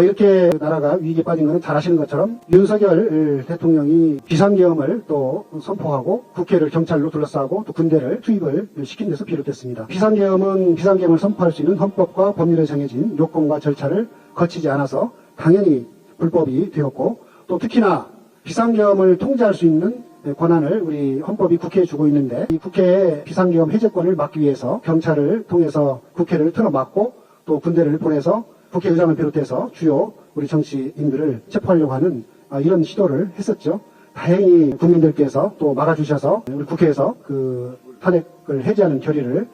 이렇게 나라가 위기에 빠진 것은 잘 아시는 것처럼 윤석열 대통령이 비상계엄을 또 선포하고 국회를 경찰로 둘러싸고 또 군대를 투입을 시킨 데서 비롯됐습니다. 비상계엄은 비상계엄을 선포할 수 있는 헌법과 법률에 정해진 요건과 절차를 거치지 않아서 당연히 불법이 되었고, 또 특히나 비상계엄을 통제할 수 있는 권한을 우리 헌법이 국회에 주고 있는데, 이 국회의 비상계엄 해제권을 막기 위해서 경찰을 통해서 국회를 틀어막고 또 군대를 보내서 국회의장을 비롯해서 주요 우리 정치인들을 체포하려고 하는 이런 시도를 했었죠. 다행히 국민들께서 또 막아주셔서 우리 국회에서 그 탄핵을 해제하는 결의를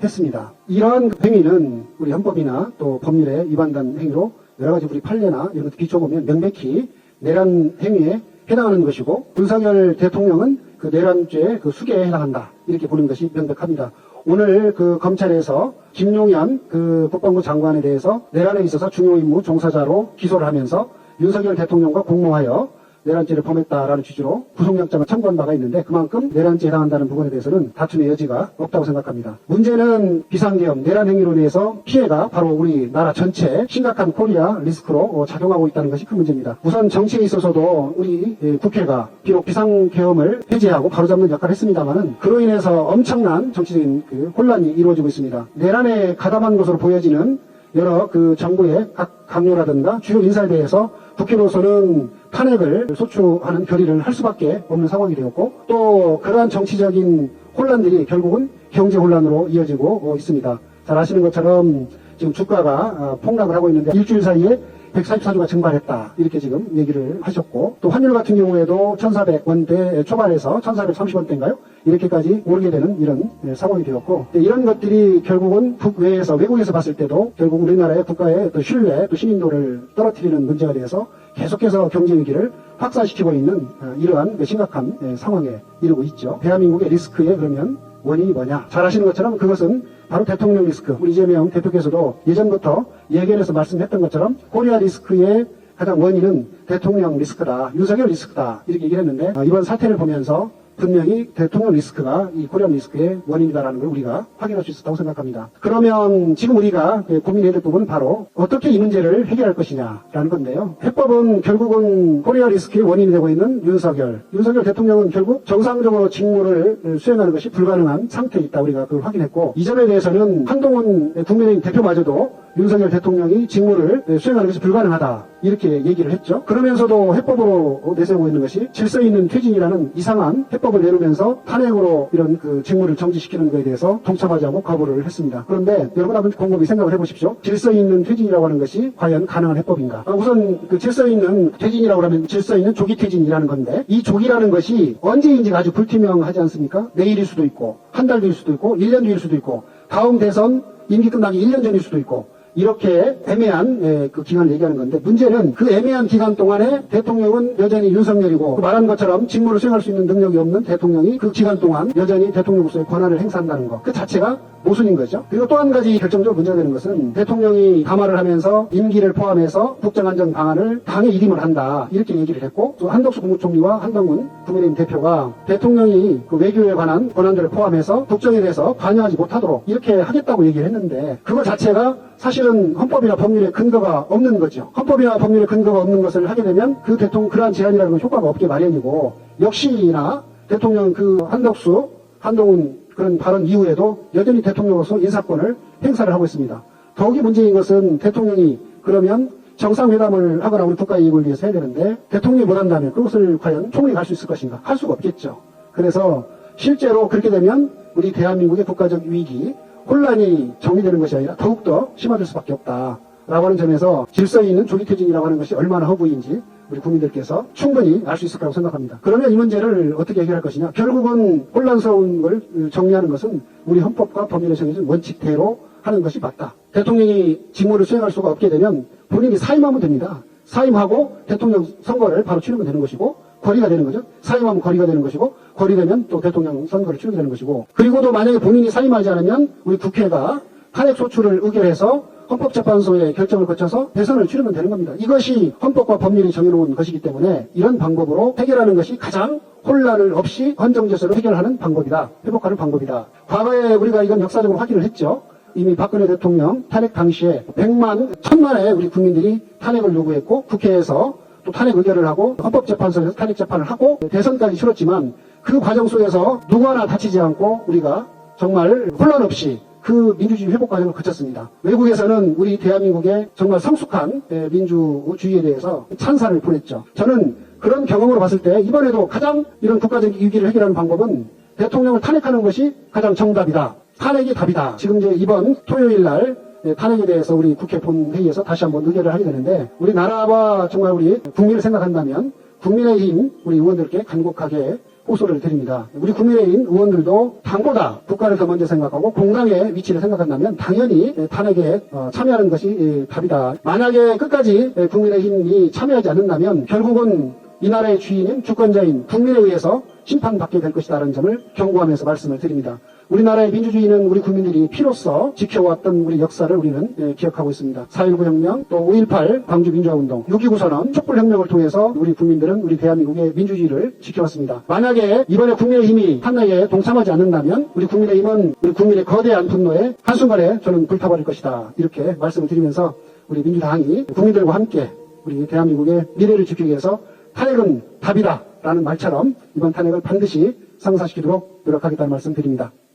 했습니다. 이러한 행위는 우리 헌법이나 또 법률에 위반된 행위로 여러 가지 우리 판례나 이런 것도 비춰보면 명백히 내란 행위에 해당하는 것이고, 윤석열 대통령은 그 내란죄의 그 수괴에 해당한다, 이렇게 보는 것이 명백합니다. 오늘 그 검찰에서 김용현 그 국방부 장관에 대해서 내란에 있어서 중요 임무 종사자로 기소를 하면서 윤석열 대통령과 공모하여 내란죄를 범했다라는 취지로 구속영장을 청구한 바가 있는데, 그만큼 내란죄에 해당한다는 부분에 대해서는 다툼의 여지가 없다고 생각합니다. 문제는 비상계엄, 내란 행위로 인해서 피해가 바로 우리 나라 전체에 심각한 코리아 리스크로 작용하고 있다는 것이 큰 문제입니다. 우선 정치에 있어서도 우리 국회가 비록 비상계엄을 해제하고 바로잡는 역할을 했습니다만은, 그로 인해서 엄청난 정치적인 그 혼란이 이루어지고 있습니다. 내란에 가담한 것으로 보여지는 여러 그 정부의 각 강요라든가 주요 인사에 대해서 국회로서는 탄핵을 소추하는 결의를 할 수밖에 없는 상황이 되었고, 또 그러한 정치적인 혼란들이 결국은 경제 혼란으로 이어지고 있습니다. 잘 아시는 것처럼 지금 주가가 폭락을 하고 있는데 일주일 사이에 144주가 증발했다, 이렇게 지금 얘기를 하셨고, 또 환율 같은 경우에도 1,400원대 초반에서 1,430원대인가요? 이렇게까지 오르게 되는 이런 상황이 되었고, 이런 것들이 결국은 국외에서, 외국에서 봤을 때도 결국 우리나라의 국가의 또 신뢰, 또 신인도를 떨어뜨리는 문제가 되어서 계속해서 경제 위기를 확산시키고 있는 이러한 심각한 상황에 이르고 있죠. 대한민국의 리스크에 그러면 원인이 뭐냐? 잘 아시는 것처럼 그것은 바로 대통령 리스크. 우리 이재명 대표께서도 예전부터 예견에서 말씀했던 것처럼 코리아 리스크의 가장 원인은 대통령 리스크다, 윤석열 리스크다, 이렇게 얘기를 했는데, 이번 사태를 보면서 분명히 대통령 리스크가 이 코리아 리스크의 원인이다라는 걸 우리가 확인할 수 있었다고 생각합니다. 그러면 지금 우리가 고민해야 될 부분은 바로 어떻게 이 문제를 해결할 것이냐라는 건데요. 해법은 결국은 코리아 리스크의 원인이 되고 있는 윤석열 대통령은 결국 정상적으로 직무를 수행하는 것이 불가능한 상태에 있다, 우리가 그걸 확인했고, 이 점에 대해서는 한동훈 국민의힘 대표마저도 윤석열 대통령이 직무를 수행하는 것이 불가능하다, 이렇게 얘기를 했죠. 그러면서도 해법으로 내세우고 있는 것이 질서 있는 퇴진이라는 이상한 해법을 내놓으면서 탄핵으로 이런 그 직무를 정지시키는 것에 대해서 동참하지 않고 거부를 했습니다. 그런데 여러분 한번 곰곰이 생각을 해보십시오. 질서 있는 퇴진이라고 하는 것이 과연 가능한 해법인가? 우선 그 질서 있는 퇴진이라고 하면 질서 있는 조기 퇴진이라는 건데, 이 조기라는 것이 언제인지가 아주 불투명하지 않습니까? 내일일 수도 있고, 한 달 뒤일 수도 있고, 1년 뒤일 수도 있고, 다음 대선 임기 끝나기 1년 전일 수도 있고, 이렇게 애매한 그 기간을 얘기하는 건데, 문제는 그 애매한 기간 동안에 대통령은 여전히 윤석열이고, 말한 것처럼 직무를 수행할 수 있는 능력이 없는 대통령이 그 기간 동안 여전히 대통령으로서의 권한을 행사한다는 것, 그 자체가 모순인 거죠. 그리고 또 한 가지 결정적으로 문제가 되는 것은, 대통령이 담화를 하면서 임기를 포함해서 국정안전 방안을 당에 일임을 한다, 이렇게 얘기를 했고, 또 한덕수 국무총리와 한동훈 국민의힘 대표가 대통령이 그 외교에 관한 권한들을 포함해서 국정에 대해서 관여하지 못하도록 이렇게 하겠다고 얘기를 했는데, 그거 자체가 사실은 헌법이나 법률에 근거가 없는 거죠. 헌법이나 법률에 근거가 없는 것을 하게 되면 그러한 제안이라는 건 효과가 없게 마련이고, 역시나 대통령 그 한덕수, 한동훈 그런 발언 이후에도 여전히 대통령으로서 인사권을 행사를 하고 있습니다. 더욱이 문제인 것은, 대통령이 그러면 정상회담을 하거나 우리 국가 이익을 위해서 해야 되는데, 대통령이 못한다면 그것을 과연 총리가 할 수 있을 것인가? 할 수가 없겠죠. 그래서 실제로 그렇게 되면 우리 대한민국의 국가적 위기, 혼란이 정리되는 것이 아니라 더욱더 심화될 수밖에 없다라고 하는 점에서 질서 있는 조기 퇴진이라고 하는 것이 얼마나 허구인지 우리 국민들께서 충분히 알 수 있을 거라고 생각합니다. 그러면 이 문제를 어떻게 해결할 것이냐? 결국은 혼란스러운 걸 정리하는 것은 우리 헌법과 법률에 정해진 원칙대로 하는 것이 맞다. 대통령이 직무를 수행할 수가 없게 되면 본인이 사임하면 됩니다. 사임하고 대통령 선거를 바로 치르면 되는 것이고, 거리가 되는 거죠. 사임하면 거리가 되는 것이고, 거리되면 또 대통령 선거를 치르게 되는 것이고, 그리고도 만약에 본인이 사임하지 않으면 우리 국회가 탄핵 소추를 의결해서 헌법재판소의 결정을 거쳐서 대선을 치르면 되는 겁니다. 이것이 헌법과 법률이 정해놓은 것이기 때문에 이런 방법으로 해결하는 것이 가장 혼란을 없이 헌정제서로 해결하는 방법이다. 회복하는 방법이다. 과거에 우리가 이건 역사적으로 확인을 했죠. 이미 박근혜 대통령 탄핵 당시에 1000만의 우리 국민들이 탄핵을 요구했고 국회에서 또 탄핵 의결을 하고 헌법재판소에서 탄핵 재판을 하고 대선까지 치렀지만 그 과정 속에서 누구 하나 다치지 않고 우리가 정말 혼란 없이 그 민주주의 회복 과정을 거쳤습니다. 외국에서는 우리 대한민국의 정말 성숙한 민주주의에 대해서 찬사를 보냈죠. 저는 그런 경험으로 봤을 때 이번에도 가장 이런 국가적 위기를 해결하는 방법은 대통령을 탄핵하는 것이 가장 정답이다. 탄핵이 답이다. 지금 이제 이번 토요일 날 탄핵에 대해서 우리 국회 본회의에서 다시 한번 의결을 하게 되는데 우리 나라와 정말 우리 국민을 생각한다면 국민의힘 우리 의원들께 간곡하게 호소를 드립니다. 우리 국민의힘 의원들도 당보다 국가를 더 먼저 생각하고 공당의 위치를 생각한다면 당연히 탄핵에 참여하는 것이 답이다. 만약에 끝까지 국민의힘이 참여하지 않는다면 결국은 이 나라의 주인인 주권자인 국민에 의해서 심판받게 될 것이다라는 점을 경고하면서 말씀을 드립니다. 우리나라의 민주주의는 우리 국민들이 피로써 지켜왔던 우리 역사를 우리는 기억하고 있습니다. 4.19 혁명, 또 5.18 광주 민주화운동, 6.29 선언, 촛불혁명을 통해서 우리 국민들은 우리 대한민국의 민주주의를 지켜왔습니다. 만약에 이번에 국민의힘이 탄핵에 동참하지 않는다면 우리 국민의힘은 우리 국민의 거대한 분노에 한순간에 저는 불타버릴 것이다. 이렇게 말씀을 드리면서 우리 민주당이 국민들과 함께 우리 대한민국의 미래를 지키기 위해서 탄핵은 답이다 라는 말처럼 이번 탄핵을 반드시 성사시키도록 노력하겠다는 말씀 드립니다.